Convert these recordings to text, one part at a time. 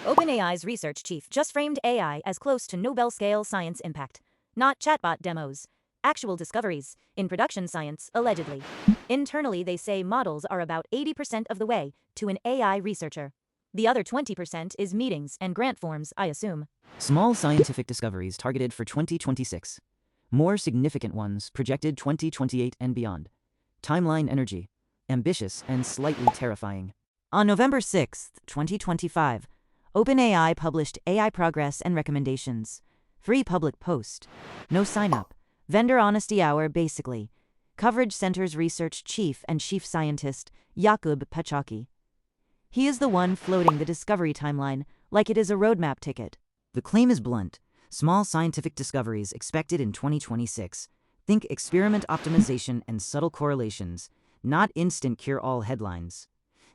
OpenAI's research chief just framed AI as close to Nobel-scale science impact. Not chatbot demos. Actual discoveries, in production science, allegedly. Internally, they say models are about 80% of the way to an AI researcher. The other 20% is meetings and grant forms, I assume. Small scientific discoveries targeted for 2026. More significant ones projected 2028 and beyond. Timeline energy. Ambitious and slightly terrifying. On November 6, 2025, OpenAI published AI Progress and Recommendations. Free public post. No sign-up. Vendor honesty hour, basically. Coverage Center's research chief and chief scientist, Jakub Pachaki. He is the one floating the discovery timeline like it is a roadmap ticket. The claim is blunt. Small scientific discoveries expected in 2026. Think experiment optimization and subtle correlations, not instant cure-all headlines.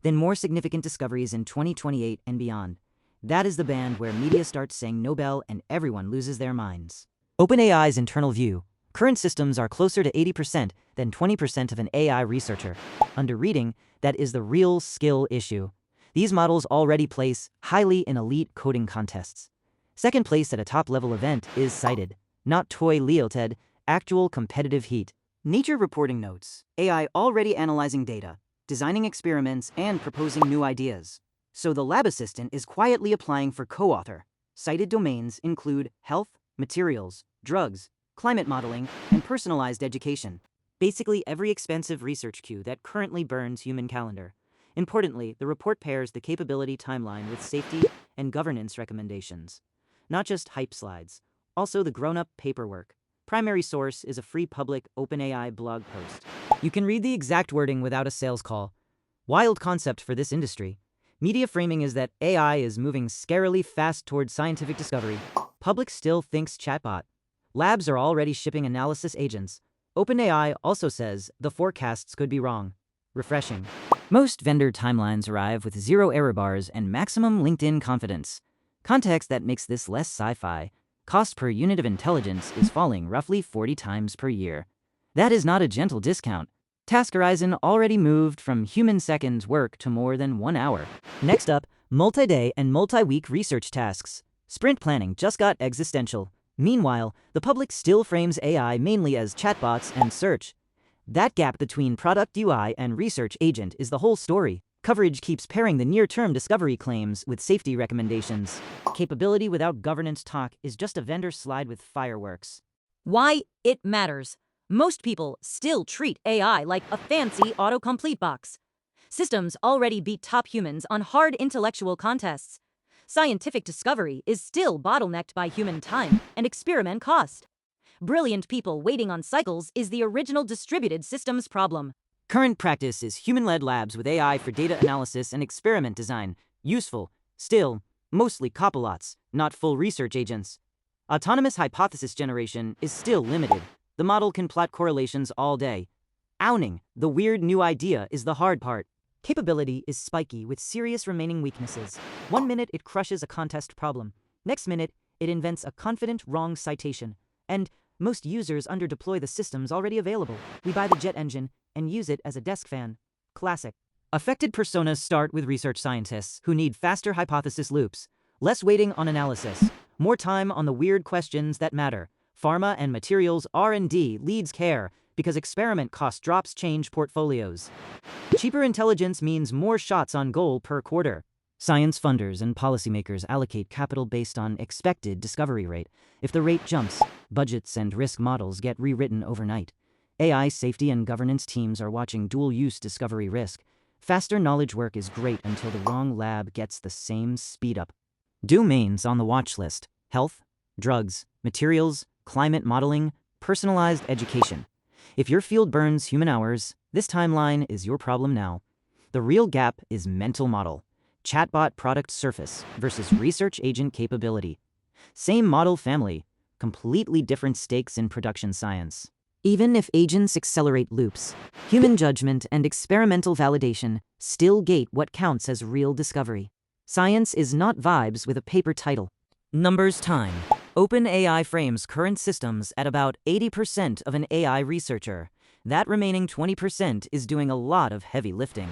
Then more significant discoveries in 2028 and beyond. That is the band where media starts saying Nobel and everyone loses their minds. OpenAI's internal view. Current systems are closer to 80% than 20% of an AI researcher. Under reading, that is the real skill issue. These models already place highly in elite coding contests. Second place at a top-level event is cited, not toy leoted, actual competitive heat. Nature reporting notes, AI already analyzing data, designing experiments, and proposing new ideas. So the lab assistant is quietly applying for co-author. Cited domains include health, materials, drugs, climate modeling, and personalized education. Basically every expensive research queue that currently burns human calendar. Importantly, the report pairs the capability timeline with safety and governance recommendations. Not just hype slides, also the grown-up paperwork. Primary source is a free public OpenAI blog post. You can read the exact wording without a sales call. Wild concept for this industry. Media framing is that AI is moving scarily fast towards scientific discovery. Public still thinks chatbot. Labs are already shipping analysis agents. OpenAI also says the forecasts could be wrong. Refreshing. Most vendor timelines arrive with 0 error bars and maximum LinkedIn confidence. Context that makes this less sci-fi. Cost per unit of intelligence is falling roughly 40 times per year. That is not a gentle discount. Task horizon already moved from human seconds work to more than 1 hour. Next up, multi-day and multi-week research tasks. Sprint planning just got existential. Meanwhile, the public still frames AI mainly as chatbots and search. That gap between product UI and research agent is the whole story. Coverage keeps pairing the near-term discovery claims with safety recommendations. Capability without governance talk is just a vendor slide with fireworks. Why it matters. Most people still treat AI like a fancy autocomplete box. Systems already beat top humans on hard intellectual contests. Scientific discovery is still bottlenecked by human time and experiment cost. Brilliant people waiting on cycles is the original distributed systems problem. Current practice is human-led labs with AI for data analysis and experiment design. Useful, still, mostly copilots, not full research agents. Autonomous hypothesis generation is still limited. The model can plot correlations all day. Owning the weird new idea is the hard part. Capability is spiky with serious remaining weaknesses. 1 minute it crushes a contest problem. Next minute, it invents a confident wrong citation. And most users underdeploy the systems already available. We buy the jet engine and use it as a desk fan. Classic. Affected personas start with research scientists who need faster hypothesis loops, less waiting on analysis, more time on the weird questions that matter. Pharma and materials R&D leads care because experiment cost drops change portfolios. Cheaper intelligence means more shots on goal per quarter. Science funders and policymakers allocate capital based on expected discovery rate. If the rate jumps, budgets and risk models get rewritten overnight. AI safety and governance teams are watching dual-use discovery risk. Faster knowledge work is great until the wrong lab gets the same speed up. Domains on the watch list: health, drugs, materials, climate modeling, personalized education. If your field burns human hours, this timeline is your problem now. The real gap is mental model. Chatbot product surface versus research agent capability. Same model family, completely different stakes in production science. Even if agents accelerate loops, human judgment and experimental validation still gate what counts as real discovery. Science is not vibes with a paper title. Numbers time. OpenAI frames current systems at about 80% of an AI researcher. That remaining 20% is doing a lot of heavy lifting.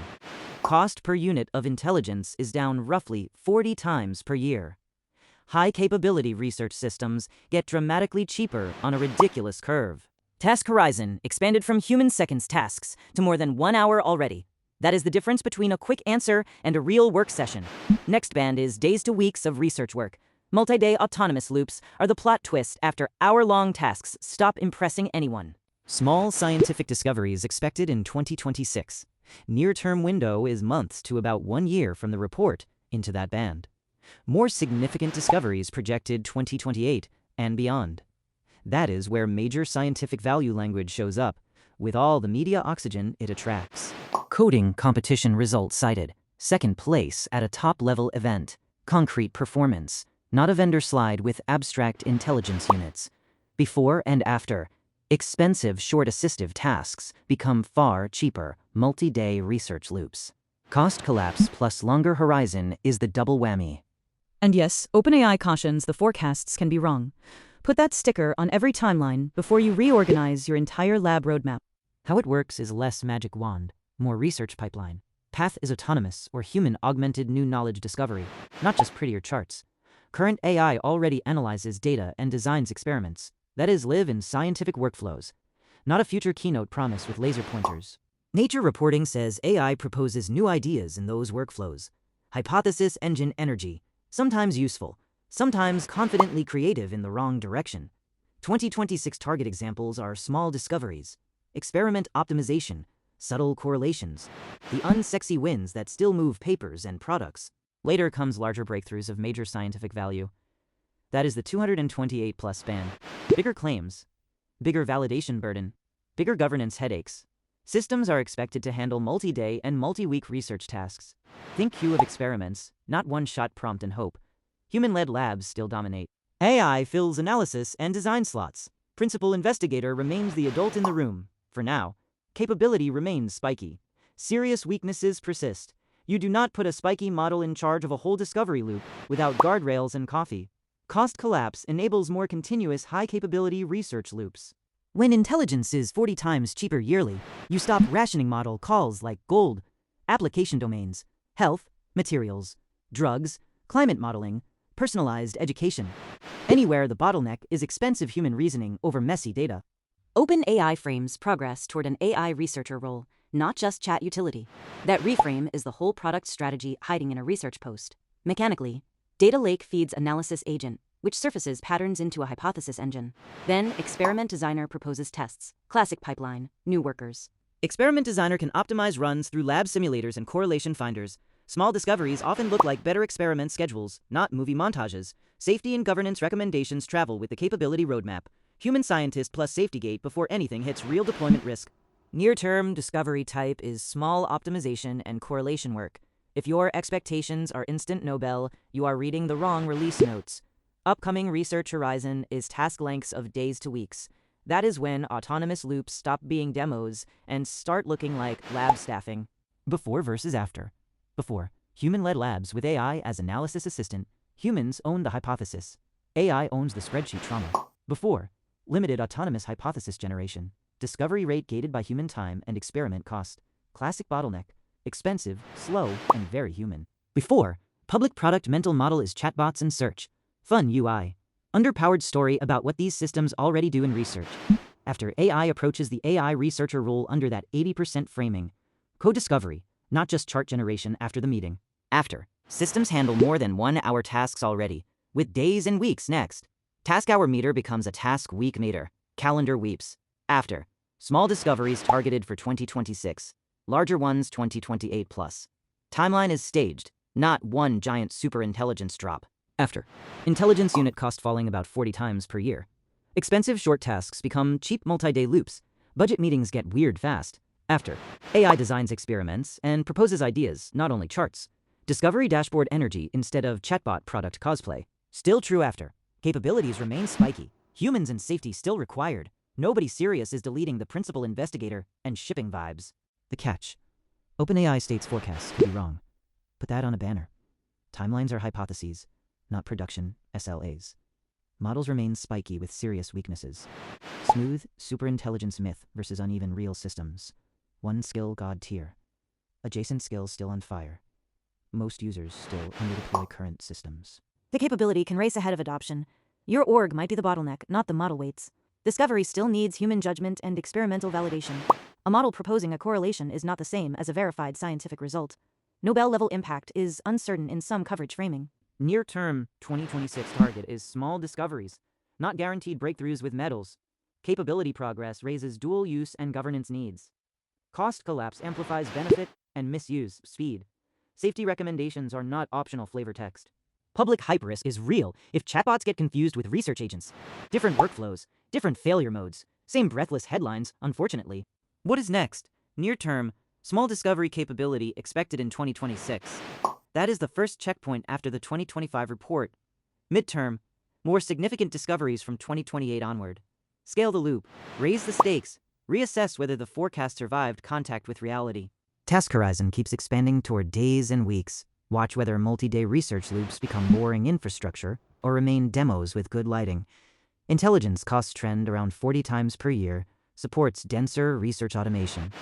Cost per unit of intelligence is down roughly 40 times per year. High-capability research systems get dramatically cheaper on a ridiculous curve. Task horizon expanded from human seconds tasks to more than 1 hour already. That is the difference between a quick answer and a real work session. Next band is days to weeks of research work. Multi-day autonomous loops are the plot twist after hour-long tasks stop impressing anyone. Small scientific discoveries expected in 2026. Near-term window is months to about 1 year from the report into that band. More significant discoveries projected 2028 and beyond. That is where major scientific value language shows up, with all the media oxygen it attracts. Coding competition results cited. Second place at a top-level event. Concrete performance, not a vendor slide with abstract intelligence units. Before and after. Expensive short assistive tasks become far cheaper multi-day research loops. Cost collapse plus longer horizon is the double whammy. And yes, OpenAI cautions the forecasts can be wrong. Put that sticker on every timeline before you reorganize your entire lab roadmap. How it works is less magic wand, more research pipeline. Path is autonomous or human-augmented new knowledge discovery, not just prettier charts. Current AI already analyzes data and designs experiments. That is, live in scientific workflows, not a future keynote promise with laser pointers. Nature reporting says AI proposes new ideas in those workflows. Hypothesis engine energy, sometimes useful, sometimes confidently creative in the wrong direction. 2026 target examples are small discoveries, experiment optimization, subtle correlations, the unsexy wins that still move papers and products. Later comes larger breakthroughs of major scientific value. That is the 228+ band. Bigger claims, bigger validation burden, bigger governance headaches. Systems are expected to handle multi-day and multi-week research tasks. Think queue of experiments, not one-shot prompt and hope. Human-led labs still dominate. AI fills analysis and design slots. Principal investigator remains the adult in the room. For now, capability remains spiky. Serious weaknesses persist. You do not put a spiky model in charge of a whole discovery loop without guardrails and coffee. Cost collapse enables more continuous high-capability research loops. When intelligence is 40 times cheaper yearly, you stop rationing model calls like gold, application domains, health, materials, drugs, climate modeling, personalized education. Anywhere the bottleneck is expensive human reasoning over messy data. OpenAI frames progress toward an AI researcher role, not just chat utility. That reframe is the whole product strategy hiding in a research post. Mechanically, Data Lake feeds analysis agent, which surfaces patterns into a hypothesis engine. Then, experiment designer proposes tests. Classic pipeline, new workers. Experiment designer can optimize runs through lab simulators and correlation finders. Small discoveries often look like better experiment schedules, not movie montages. Safety and governance recommendations travel with the capability roadmap. Human scientist plus safety gate before anything hits real deployment risk. Near-term discovery type is small optimization and correlation work. If your expectations are instant Nobel, you are reading the wrong release notes. Upcoming research horizon is task lengths of days to weeks. That is when autonomous loops stop being demos and start looking like lab staffing. Before versus after. Before, human-led labs with AI as analysis assistant. Humans own the hypothesis. AI owns the spreadsheet trauma. Before, limited autonomous hypothesis generation. Discovery rate gated by human time and experiment cost. Classic bottleneck. Expensive, slow, and very human. Before, public product mental model is chatbots and search. Fun UI. Underpowered story about what these systems already do in research. After AI approaches the AI researcher role under that 80% framing. Co-discovery, not just chart generation after the meeting. After, systems handle more than 1 hour tasks already, with days and weeks next. Task hour meter becomes a task week meter. Calendar weeps. After, small discoveries targeted for 2026. Larger ones 2028 plus. Timeline is staged, not one giant superintelligence drop. After, intelligence unit cost falling about 40 times per year. Expensive short tasks become cheap multi-day loops. Budget meetings get weird fast. After, AI designs experiments and proposes ideas, not only charts. Discovery dashboard energy instead of chatbot product cosplay. Still true after. Capabilities remain spiky. Humans and safety still required. Nobody serious is deleting the principal investigator and shipping vibes. The catch. OpenAI states forecasts could be wrong. Put that on a banner. Timelines are hypotheses, not production SLAs. Models remain spiky with serious weaknesses. Smooth, superintelligence myth versus uneven real systems. One skill god tier. Adjacent skills still on fire. Most users still underdeploy current systems. The capability can race ahead of adoption. Your org might be the bottleneck, not the model weights. Discovery still needs human judgment and experimental validation. A model proposing a correlation is not the same as a verified scientific result. Nobel-level impact is uncertain in some coverage framing. Near-term 2026 target is small discoveries, not guaranteed breakthroughs with medals. Capability progress raises dual use and governance needs. Cost collapse amplifies benefit and misuse speed. Safety recommendations are not optional flavor text. Public hype risk is real if chatbots get confused with research agents. Different workflows, different failure modes, same breathless headlines, unfortunately. What is next? Near-term, small discovery capability expected in 2026. That is the first checkpoint after the 2025 report. Midterm, more significant discoveries from 2028 onward. Scale the loop, raise the stakes, reassess whether the forecast survived contact with reality. Task horizon keeps expanding toward days and weeks. Watch whether multi-day research loops become boring infrastructure or remain demos with good lighting. Intelligence costs trend around 40 times per year, supports denser research automation.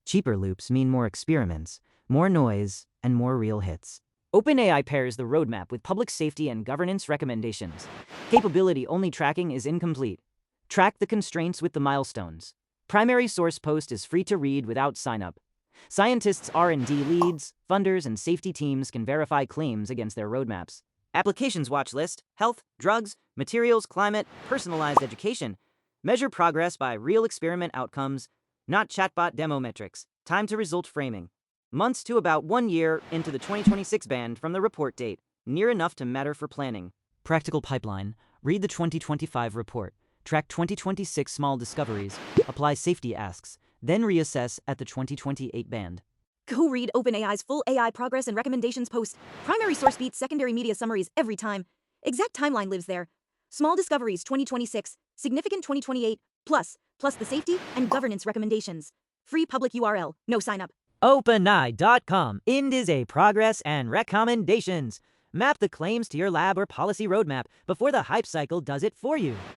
Cheaper loops mean more experiments, more noise, and more real hits. OpenAI pairs the roadmap with public safety and governance recommendations. Capability-only tracking is incomplete. Track the constraints with the milestones. Primary source post is free to read without sign-up. Scientists, R&D leads, funders, and safety teams can verify claims against their roadmaps. Applications watch list, health, drugs, materials, climate, personalized education. Measure progress by real experiment outcomes, not chatbot demo metrics. Time to result framing. Months to about 1 year into the 2026 band from the report date, near enough to matter for planning. Practical pipeline. Read the 2025 report. Track 2026 small discoveries. Apply safety asks. Then reassess at the 2028 band. Go read OpenAI's full AI progress and recommendations post. Primary source beats secondary media summaries every time. Exact timeline lives there. Small discoveries 2026, significant 2028, plus the safety and governance recommendations. Free public URL, no sign up. OpenAI.com. Ind is a progress and recommendations. Map the claims to your lab or policy roadmap before the hype cycle does it for you.